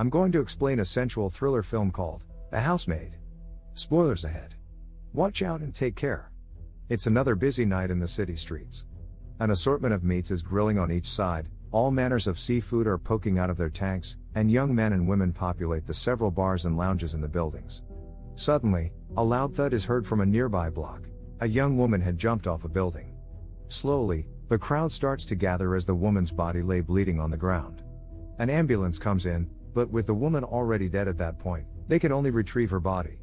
I'm going to explain a sensual thriller film called The Housemaid. Spoilers ahead. Watch out and take care. It's another busy night in the city streets. An assortment of meats is grilling on each side, all manners of seafood are poking out of their tanks, and young men and women populate the several bars and lounges in the buildings. Suddenly, a loud thud is heard from a nearby block. A young woman had jumped off a building. Slowly, the crowd starts to gather as the woman's body lay bleeding on the ground. An ambulance comes in, but with the woman already dead at that point, they can only retrieve her body.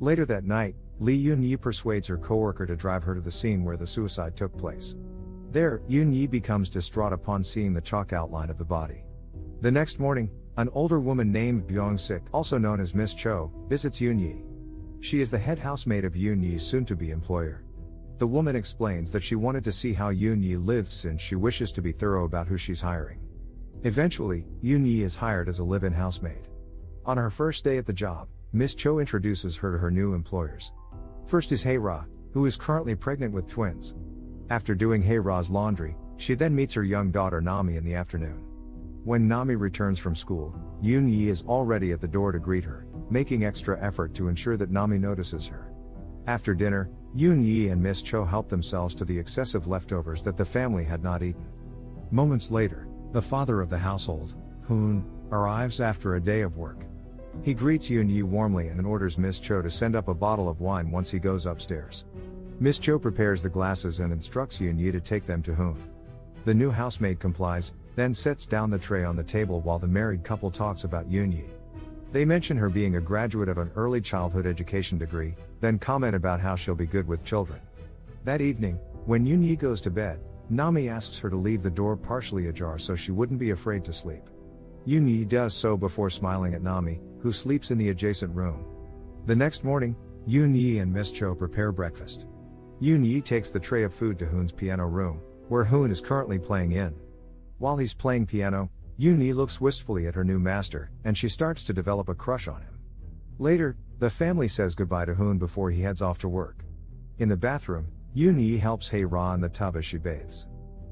Later that night, Eun-yi persuades her coworker to drive her to the scene where the suicide took place. There, Eun-yi becomes distraught upon seeing the chalk outline of the body. The next morning, an older woman named Byeong-sik, also known as Miss Cho, visits Eun-yi. She is the head housemaid of Eun-yi's soon-to-be employer. The woman explains that she wanted to see how Eun-yi lived since she wishes to be thorough about who she's hiring. Eventually, Eun-yi is hired as a live-in housemaid. On her first day at the job, Miss Cho introduces her to her new employers. First is Hae-ra, who is currently pregnant with twins. After doing Hae-ra's laundry, she then meets her young daughter Nami in the afternoon. When Nami returns from school, Eun-yi is already at the door to greet her, making extra effort to ensure that Nami notices her. After dinner, Eun-yi and Miss Cho help themselves to the excessive leftovers that the family had not eaten. Moments later, the father of the household, Hoon, arrives after a day of work. He greets Eun-yi warmly and orders Miss Cho to send up a bottle of wine once he goes upstairs. Miss Cho prepares the glasses and instructs Eun-yi to take them to Hoon. The new housemaid complies, then sets down the tray on the table while the married couple talks about Eun-yi. They mention her being a graduate of an early childhood education degree, then comment about how she'll be good with children. That evening, when Eun-yi goes to bed, Nami asks her to leave the door partially ajar so she wouldn't be afraid to sleep. Eun-yi does so before smiling at Nami, who sleeps in the adjacent room. The next morning, Eun-yi and Miss Cho prepare breakfast. Eun-yi takes the tray of food to Hoon's piano room, where Hoon is currently playing in. While he's playing piano, Eun-yi looks wistfully at her new master, and she starts to develop a crush on him. Later, the family says goodbye to Hoon before he heads off to work. In the bathroom, Eun-yi helps Hae-ra in the tub as she bathes.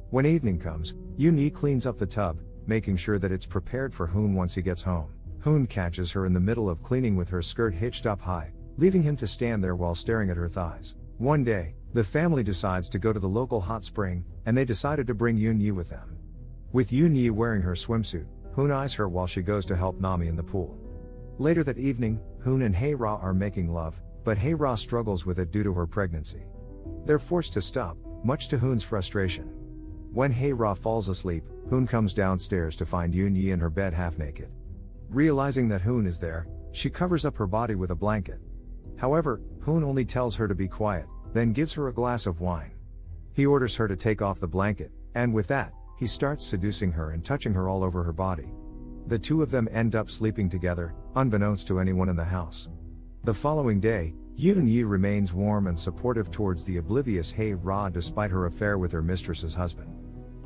When evening comes, Eun-yi cleans up the tub, making sure that it's prepared for Hoon once he gets home. Hoon catches her in the middle of cleaning with her skirt hitched up high, leaving him to stand there while staring at her thighs. One day, the family decides to go to the local hot spring, and they decided to bring Eun-yi with them. With Eun-yi wearing her swimsuit, Hoon eyes her while she goes to help Nami in the pool. Later that evening, Hoon and Hae-ra are making love, but Hae-ra struggles with it due to her pregnancy. They're forced to stop, much to Hoon's frustration. When Hae-ra falls asleep, Hoon comes downstairs to find Eun-yi in her bed half naked. Realizing that Hoon is there, she covers up her body with a blanket. However, Hoon only tells her to be quiet, then gives her a glass of wine. He orders her to take off the blanket, and with that, he starts seducing her and touching her all over her body. The two of them end up sleeping together, unbeknownst to anyone in the house. The following day, Eun-yi remains warm and supportive towards the oblivious Hae-ra despite her affair with her mistress's husband.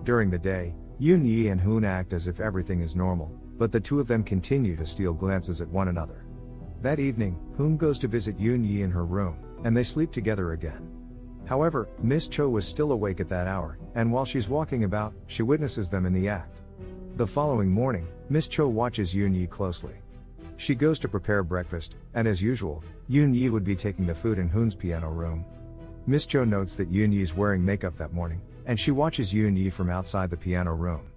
During the day, Eun-yi and Hoon act as if everything is normal, but the two of them continue to steal glances at one another. That evening, Hoon goes to visit Eun-yi in her room, and they sleep together again. However, Miss Cho was still awake at that hour, and while she's walking about, she witnesses them in the act. The following morning, Miss Cho watches Eun-yi closely. She goes to prepare breakfast, and as usual, Eun-yi would be taking the food in Hoon's piano room. Miss Cho notes that Eun-yi is wearing makeup that morning, and she watches Eun-yi from outside the piano room.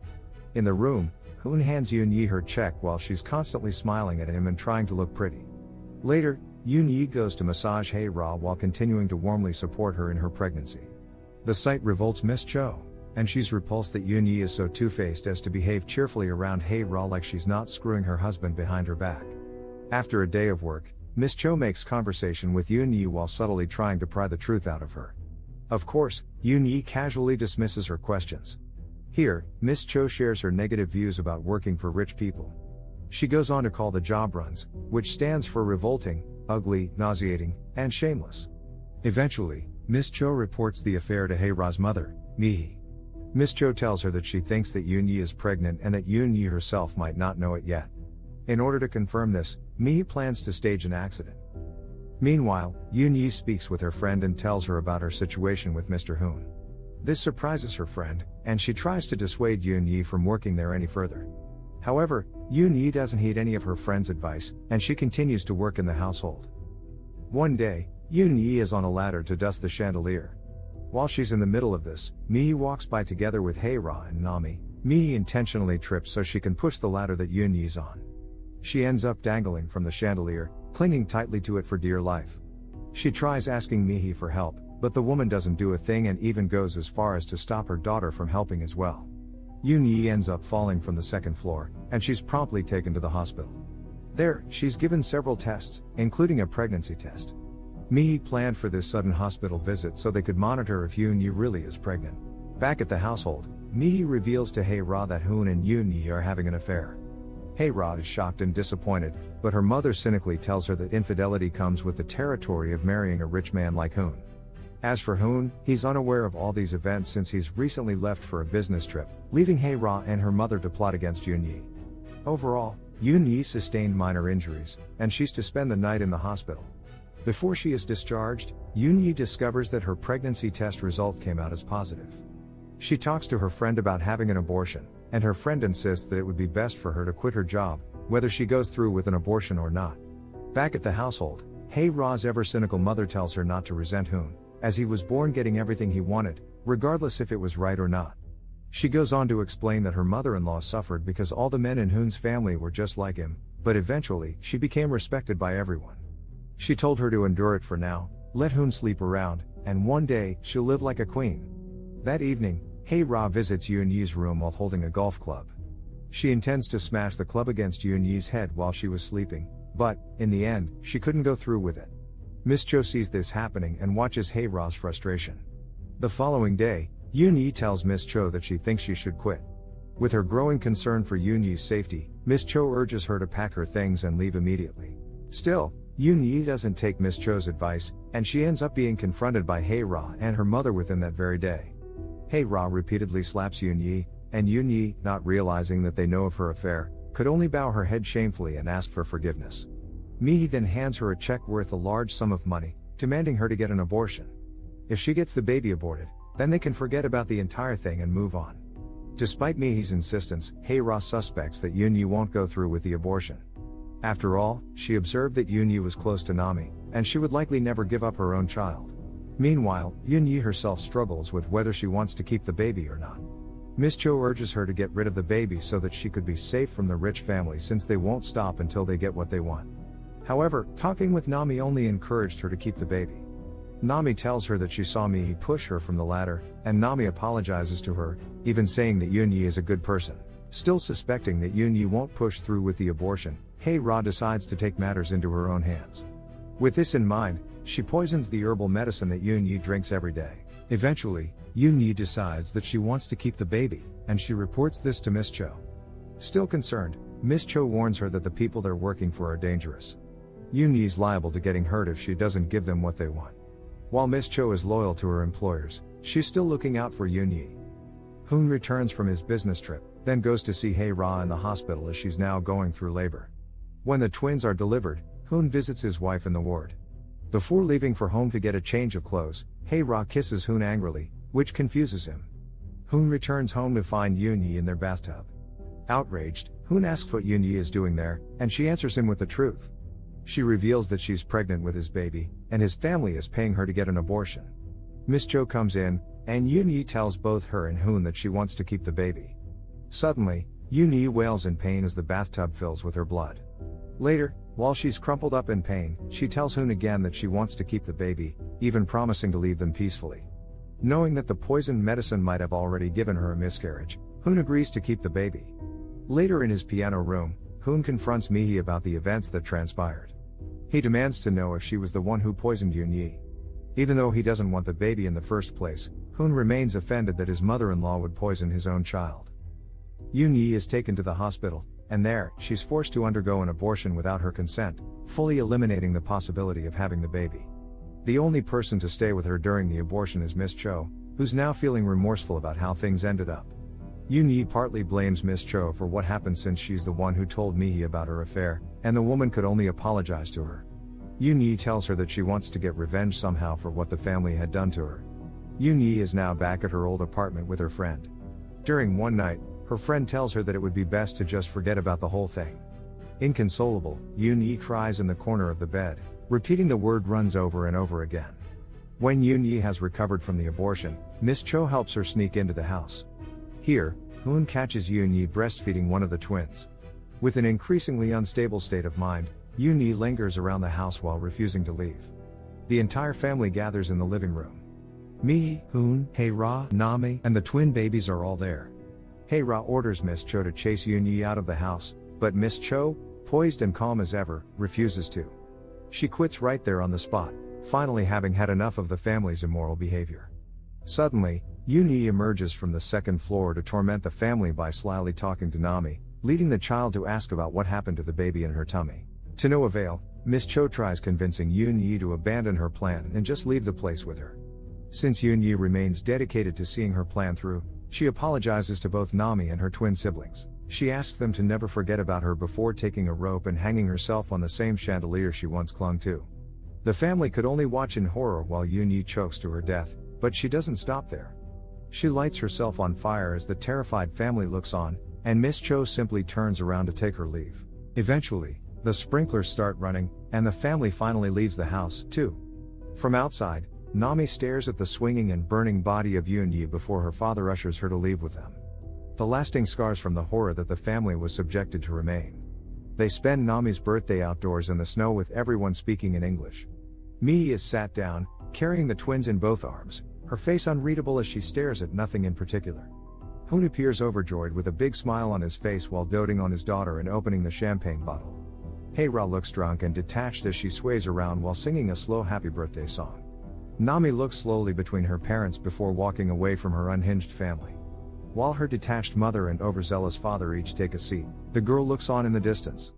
In the room, Hoon hands Eun-yi her check while she's constantly smiling at him and trying to look pretty. Later, Eun-yi goes to massage Hae-ra while continuing to warmly support her in her pregnancy. The sight revolts Miss Cho, and she's repulsed that Eun-yi is so two-faced as to behave cheerfully around Hae-ra like she's not screwing her husband behind her back. After a day of work, Miss Cho makes conversation with Eun-yi while subtly trying to pry the truth out of her. Of course, Eun-yi casually dismisses her questions. Here, Miss Cho shares her negative views about working for rich people. She goes on to call the job runs, which stands for revolting, ugly, nauseating, and shameless. Eventually, Miss Cho reports the affair to Hae-ra's mother, Mi. Miss Cho tells her that she thinks that Eun-yi is pregnant and that Eun-yi herself might not know it yet. In order to confirm this, Mi plans to stage an accident. Meanwhile, Eun-yi speaks with her friend and tells her about her situation with Mr. Hoon. This surprises her friend, and she tries to dissuade Eun-yi from working there any further. However, Eun-yi doesn't heed any of her friend's advice, and she continues to work in the household. One day, Eun-yi is on a ladder to dust the chandelier. While she's in the middle of this, Mi walks by together with Hae-ra and Nami. Mi intentionally trips so she can push the ladder that Eun-yi's on. She ends up dangling from the chandelier, clinging tightly to it for dear life. She tries asking Mi for help, but the woman doesn't do a thing and even goes as far as to stop her daughter from helping as well. Eun-yi ends up falling from the second floor, and she's promptly taken to the hospital. There, she's given several tests, including a pregnancy test. Mi planned for this sudden hospital visit so they could monitor if Eun-yi really is pregnant. Back at the household, Mi reveals to Hae-ra that Hoon and Eun-yi are having an affair. Hae-ra is shocked and disappointed, but her mother cynically tells her that infidelity comes with the territory of marrying a rich man like Hoon. As for Hoon, he's unaware of all these events since he's recently left for a business trip, leaving Hae-ra and her mother to plot against Eun-yi. Overall, Eun-yi sustained minor injuries, and she's to spend the night in the hospital. Before she is discharged, Eun-yi discovers that her pregnancy test result came out as positive. She talks to her friend about having an abortion, and her friend insists that it would be best for her to quit her job, whether she goes through with an abortion or not. Back at the household, Hae-ra's ever-cynical mother tells her not to resent Hoon, as he was born getting everything he wanted, regardless if it was right or not. She goes on to explain that her mother-in-law suffered because all the men in Hoon's family were just like him, but eventually, she became respected by everyone. She told her to endure it for now, let Hoon sleep around, and one day, she'll live like a queen. That evening, Hae-ra visits Eun-yi's room while holding a golf club. She intends to smash the club against Eun-yi's head while she was sleeping, but, in the end, she couldn't go through with it. Miss Cho sees this happening and watches Hae-ra's frustration. The following day, Eun-yi tells Miss Cho that she thinks she should quit. With her growing concern for Eun-yi's safety, Miss Cho urges her to pack her things and leave immediately. Still, Eun-yi doesn't take Miss Cho's advice, and she ends up being confronted by Hae-ra and her mother within that very day. Hae-ra repeatedly slaps Eun-yi, and Eun-yi, not realizing that they know of her affair, could only bow her head shamefully and ask for forgiveness. Mi then hands her a check worth a large sum of money, demanding her to get an abortion. If she gets the baby aborted, then they can forget about the entire thing and move on. Despite Mi's insistence, Hae-ra suspects that Eun-yi won't go through with the abortion. After all, she observed that Eun-yi was close to Nami, and she would likely never give up her own child. Meanwhile, Eun-yi herself struggles with whether she wants to keep the baby or not. Miss Cho urges her to get rid of the baby so that she could be safe from the rich family since they won't stop until they get what they want. However, talking with Nami only encouraged her to keep the baby. Nami tells her that she saw Mi push her from the ladder, and Nami apologizes to her, even saying that Eun-yi is a good person. Still suspecting that Eun-yi won't push through with the abortion, Hae-ra decides to take matters into her own hands. With this in mind, she poisons the herbal medicine that Eun-yi drinks every day. Eventually, Eun-yi decides that she wants to keep the baby, and she reports this to Miss Cho. Still concerned, Miss Cho warns her that the people they're working for are dangerous. Eun-yi's liable to getting hurt if she doesn't give them what they want. While Miss Cho is loyal to her employers, she's still looking out for Eun-yi. Hoon returns from his business trip, then goes to see Hae-ra in the hospital as she's now going through labor. When the twins are delivered, Hoon visits his wife in the ward. Before leaving for home to get a change of clothes, Hae-ra kisses Hoon angrily, which confuses him. Hoon returns home to find Eun-yi in their bathtub. Outraged, Hoon asks what Eun-yi is doing there, and she answers him with the truth. She reveals that she's pregnant with his baby, and his family is paying her to get an abortion. Miss Cho comes in, and Eun-yi tells both her and Hoon that she wants to keep the baby. Suddenly, Eun-yi wails in pain as the bathtub fills with her blood. Later, while she's crumpled up in pain, she tells Hoon again that she wants to keep the baby, even promising to leave them peacefully. Knowing that the poisoned medicine might have already given her a miscarriage, Hoon agrees to keep the baby. Later in his piano room, Hoon confronts Mi about the events that transpired. He demands to know if she was the one who poisoned Eun-yi. Even though he doesn't want the baby in the first place, Hoon remains offended that his mother-in-law would poison his own child. Eun-yi is taken to the hospital, and there, she's forced to undergo an abortion without her consent, fully eliminating the possibility of having the baby. The only person to stay with her during the abortion is Miss Cho, who's now feeling remorseful about how things ended up. Eun-yi partly blames Miss Cho for what happened since she's the one who told Mi about her affair, and the woman could only apologize to her. Eun-yi tells her that she wants to get revenge somehow for what the family had done to her. Eun-yi is now back at her old apartment with her friend. During one night, Her friend tells her that it would be best to just forget about the whole thing. Inconsolable, Eun-yi cries in the corner of the bed, repeating the word runs over and over again. When Eun-yi has recovered from the abortion, Miss Cho helps her sneak into the house. Here, Hoon catches Eun-yi breastfeeding one of the twins. With an increasingly unstable state of mind, Eun-yi lingers around the house while refusing to leave. The entire family gathers in the living room. Mi, Hoon, Hae-ra, Nami, and the twin babies are all there. Hae-ra orders Miss Cho to chase Eun-yi out of the house, but Miss Cho, poised and calm as ever, refuses to. She quits right there on the spot, finally having had enough of the family's immoral behavior. Suddenly, Eun-yi emerges from the second floor to torment the family by slyly talking to Nami, leading the child to ask about what happened to the baby in her tummy. To no avail, Miss Cho tries convincing Eun-yi to abandon her plan and just leave the place with her. Since Eun-yi remains dedicated to seeing her plan through, she apologizes to both Nami and her twin siblings. She asks them to never forget about her before taking a rope and hanging herself on the same chandelier she once clung to. The family could only watch in horror while Eun-yi chokes to her death, but she doesn't stop there. She lights herself on fire as the terrified family looks on, and Miss Cho simply turns around to take her leave. Eventually, the sprinklers start running, and the family finally leaves the house, too. From outside, Nami stares at the swinging and burning body of Eun-yi before her father ushers her to leave with them. The lasting scars from the horror that the family was subjected to remain. They spend Nami's birthday outdoors in the snow with everyone speaking in English. Mi is sat down, carrying the twins in both arms, her face unreadable as she stares at nothing in particular. Hoon appears overjoyed with a big smile on his face while doting on his daughter and opening the champagne bottle. Hae-ra looks drunk and detached as she sways around while singing a slow happy birthday song. Nami looks slowly between her parents before walking away from her unhinged family. While her detached mother and overzealous father each take a seat, the girl looks on in the distance.